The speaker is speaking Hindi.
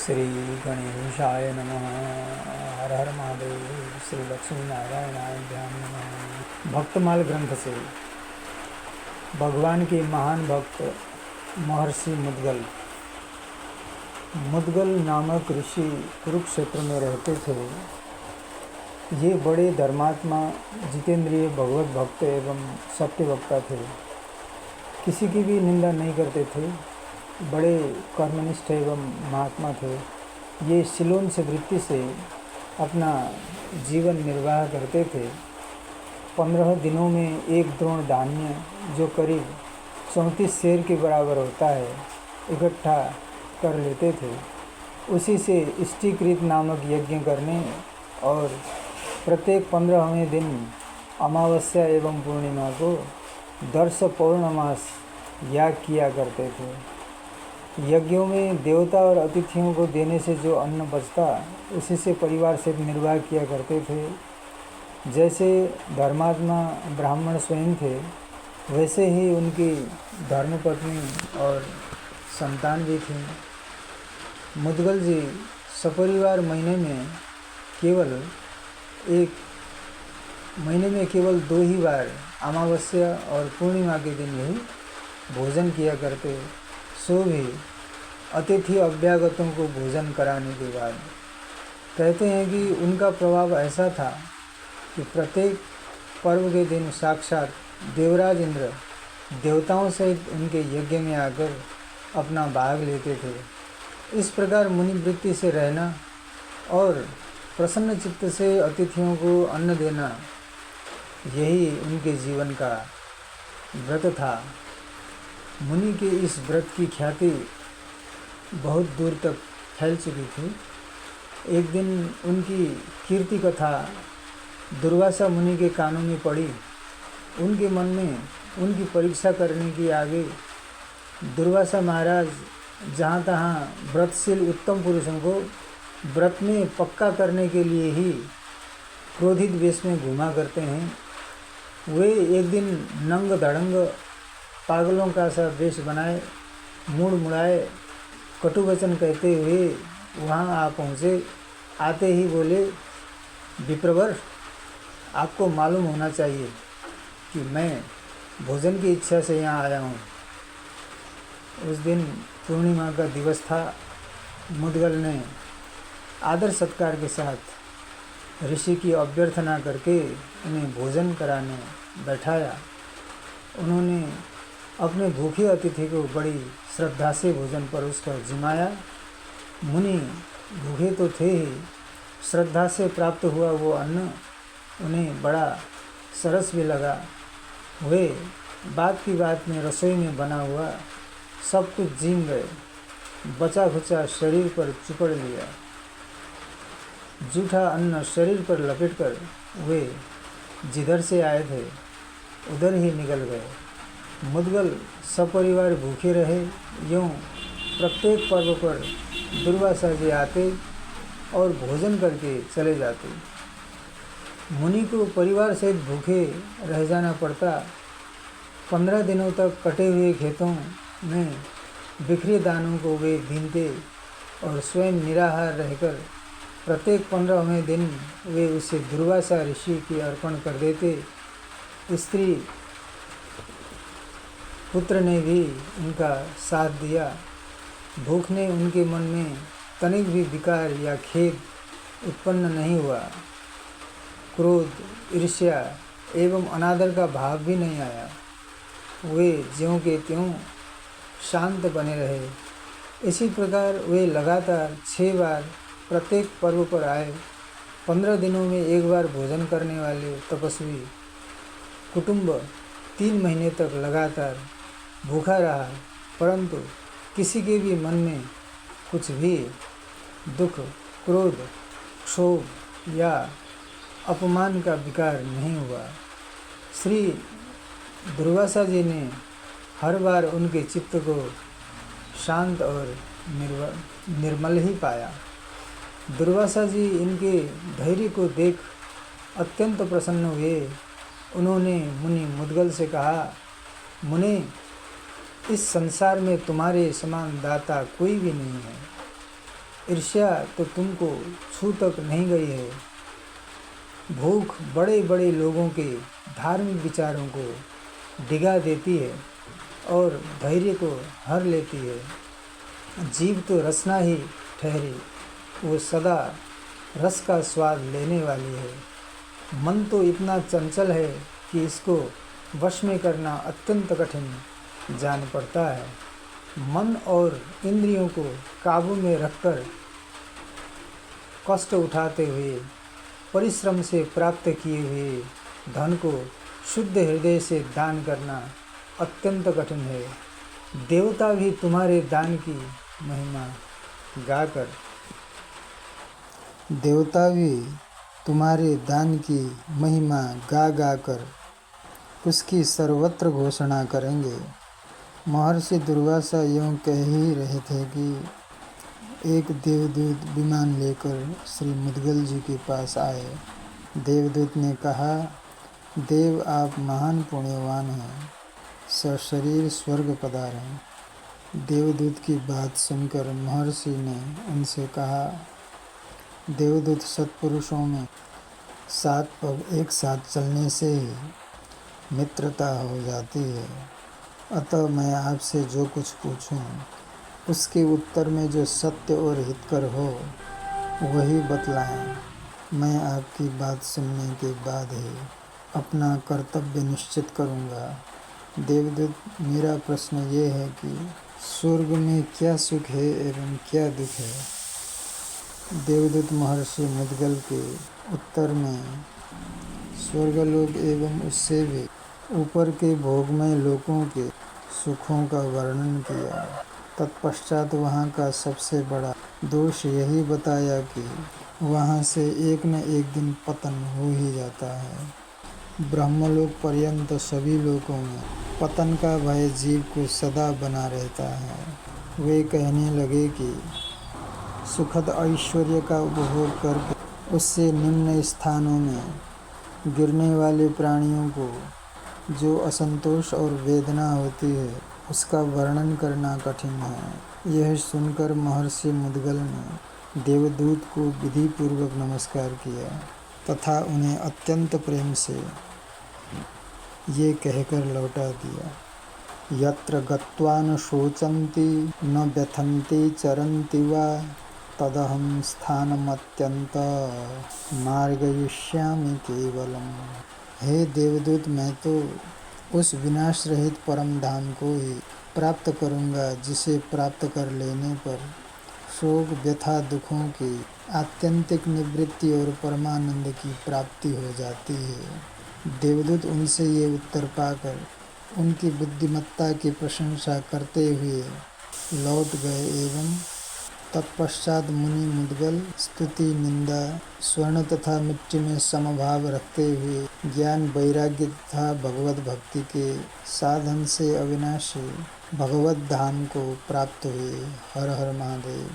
श्री गणेशाय नमः। हर हर महादेव। श्री लक्ष्मी नारायणाभ्याम नमः। भक्तमाल ग्रंथ से भगवान के महान भक्त महर्षि मुद्गल नामक ऋषि कुरुक्षेत्र में रहते थे। ये बड़े धर्मात्मा, जितेंद्रिय, भगवत भक्त एवं सत्यवक्ता थे। किसी की भी निंदा नहीं करते थे। बड़े कर्मनिष्ठ एवं महात्मा थे। ये सिलोन से वृत्ति से अपना जीवन निर्वाह करते थे। 15 दिनों में एक द्रोण धान्य, जो करीब 34 सेर के बराबर होता है, इकट्ठा कर लेते थे। उसी से इष्टिकृत नामक यज्ञ करने और प्रत्येक 15वें दिन अमावस्या एवं पूर्णिमा को दर्श पौर्णमास याग किया करते थे। यज्ञों में देवता और अतिथियों को देने से जो अन्न बचता, उसी से परिवार से निर्वाह किया करते थे। जैसे धर्मात्मा ब्राह्मण स्वयं थे, वैसे ही उनकी धर्मपत्नी और संतान भी थी। मुद्गल जी सपरिवार महीने में केवल 2 ही बार अमावस्या और पूर्णिमा के दिन ही भोजन किया करते, सो भी अतिथि अभ्यागतों को भोजन कराने के बाद। कहते हैं कि उनका प्रभाव ऐसा था कि प्रत्येक पर्व के दिन साक्षात देवराज इंद्र देवताओं सहित उनके यज्ञ में आकर अपना भाग लेते थे। इस प्रकार मुनिवृत्ति से रहना और प्रसन्न चित्त से अतिथियों को अन्न देना, यही उनके जीवन का व्रत था। मुनि के इस व्रत की ख्याति बहुत दूर तक फैल चुकी थी। एक दिन उनकी कीर्ति कथा दुर्वासा मुनि के कानों में पड़ी। उनके मन में उनकी परीक्षा करने की आ गई। दुर्वासा महाराज जहाँ तहाँ व्रतशील उत्तम पुरुषों को व्रत में पक्का करने के लिए ही क्रोधित वेश में घूमा करते हैं। वे एक दिन नंग धड़ंग पागलों का सा वेश बनाए, मुड़ मुड़ाए, कटु वचन कहते हुए वहाँ आ पहुँचे। आते ही बोले, विप्रवर, आपको मालूम होना चाहिए कि मैं भोजन की इच्छा से यहाँ आया हूँ। उस दिन पूर्णिमा का दिवस था। मुद्गल ने आदर सत्कार के साथ ऋषि की अभ्यर्थना करके उन्हें भोजन कराने बैठाया। उन्होंने अपने भूखे अतिथि को बड़ी श्रद्धा से भोजन परोसकर जिमाया। मुनि भूखे तो थे ही, श्रद्धा से प्राप्त हुआ वो अन्न उन्हें बड़ा सरस भी लगा। वे बात की बात में रसोई में बना हुआ सब कुछ जीम गए। बचा खुचा शरीर पर चुपड़ लिया। जूठा अन्न शरीर पर लपेटकर वे जिधर से आए थे उधर ही निकल गए। मुद्गल सपरिवार भूखे रहे। यूँ प्रत्येक पर्व पर दुर्वासा जी आते और भोजन करके चले जाते। मुनि को परिवार सहित भूखे रह जाना पड़ता। 15 दिनों तक कटे हुए खेतों में बिखरे दानों को वे बीनते और स्वयं निराहार रहकर प्रत्येक 15वें दिन वे उसे दुर्वासा ऋषि की अर्पण कर देते। स्त्री पुत्र ने भी उनका साथ दिया। भूख ने उनके मन में तनिक भी विकार या खेद उत्पन्न नहीं हुआ। क्रोध, ईर्ष्या एवं अनादर का भाव भी नहीं आया। वे ज्यों के त्यों शांत बने रहे। इसी प्रकार वे लगातार 6 बार प्रत्येक पर्व पर आए। 15 दिनों में एक बार भोजन करने वाले तपस्वी कुटुंब 3 महीने तक लगातार भूखा रहा, परंतु किसी के भी मन में कुछ भी दुख, क्रोध, क्षोभ या अपमान का विकार नहीं हुआ। श्री दुर्वासा जी ने हर बार उनके चित्त को शांत और निर्मल ही पाया। दुर्वासा जी इनके धैर्य को देख अत्यंत प्रसन्न हुए। उन्होंने मुनि मुद्गल से कहा, मुनि, इस संसार में तुम्हारे समान दाता कोई भी नहीं है। ईर्ष्या तो तुमको छू तक नहीं गई है। भूख बड़े बड़े लोगों के धार्मिक विचारों को डिगा देती है और धैर्य को हर लेती है। जीव तो रसना ही ठहरी, वो सदा रस का स्वाद लेने वाली है। मन तो इतना चंचल है कि इसको वश में करना अत्यंत कठिन जान पड़ता है। मन और इंद्रियों को काबू में रखकर कष्ट उठाते हुए परिश्रम से प्राप्त किए हुए धन को शुद्ध हृदय से दान करना अत्यंत कठिन है। देवता भी तुम्हारे दान की महिमा गाकर गा कर उसकी सर्वत्र घोषणा करेंगे। महर्षि दुर्वासा यूँ कह ही रहे थे कि एक देवदूत विमान लेकर श्री मुद्गल जी के पास आए। देवदूत ने कहा, देव आप महान पुण्यवान हैं, सशरीर स्वर्ग पधारें। देवदूत की बात सुनकर महर्षि ने उनसे कहा, देवदूत सत्पुरुषों में 7 पग एक साथ चलने से ही मित्रता हो जाती है। अतः मैं आपसे जो कुछ पूछूं उसके उत्तर में जो सत्य और हितकर हो वही बतलाएं। मैं आपकी बात सुनने के बाद ही अपना कर्तव्य निश्चित करूंगा। देवदूत, मेरा प्रश्न ये है कि स्वर्ग में क्या सुख है एवं क्या दुख है? देवदूत महर्षि मुद्गल के उत्तर में स्वर्गलोक एवं उससे भी ऊपर के भोगमय लोकों के सुखों का वर्णन किया। तत्पश्चात वहाँ का सबसे बड़ा दोष यही बताया कि वहाँ से एक न एक दिन पतन हो ही जाता है। ब्रह्मलोक पर्यंत सभी लोकों में पतन का भय जीव को सदा बना रहता है। वे कहने लगे कि सुखद ऐश्वर्य का उपभोग करके उससे निम्न स्थानों में गिरने वाले प्राणियों को जो असंतोष और वेदना होती है उसका वर्णन करना कठिन है। यह सुनकर महर्षि मुद्गल ने देवदूत को विधिपूर्वक नमस्कार किया तथा उन्हें अत्यंत प्रेम से ये कहकर लौटा दिया, यत्र गत्वा न शोचन्ति न व्यथन्ति चरन्ति वा तदहं स्थानमत्यंत मार्गयिष्यामि केवलम। हे देवदूत, मैं तो उस विनाश रहित परम धाम को ही प्राप्त करूँगा जिसे प्राप्त कर लेने पर शोक व्यथा दुखों की आत्यंतिक निवृत्ति और परमानंद की प्राप्ति हो जाती है। देवदूत उनसे ये उत्तर पाकर उनकी बुद्धिमत्ता की प्रशंसा करते हुए लौट गए एवं तत्पश्चात मुनि मुद्गल स्तुति निंदा स्वर्ण तथा मिट्टी में समभाव रखते हुए ज्ञान वैराग्य तथा भगवत भक्ति के साधन से अविनाशी भगवत धाम को प्राप्त हुए। हर हर महादेव।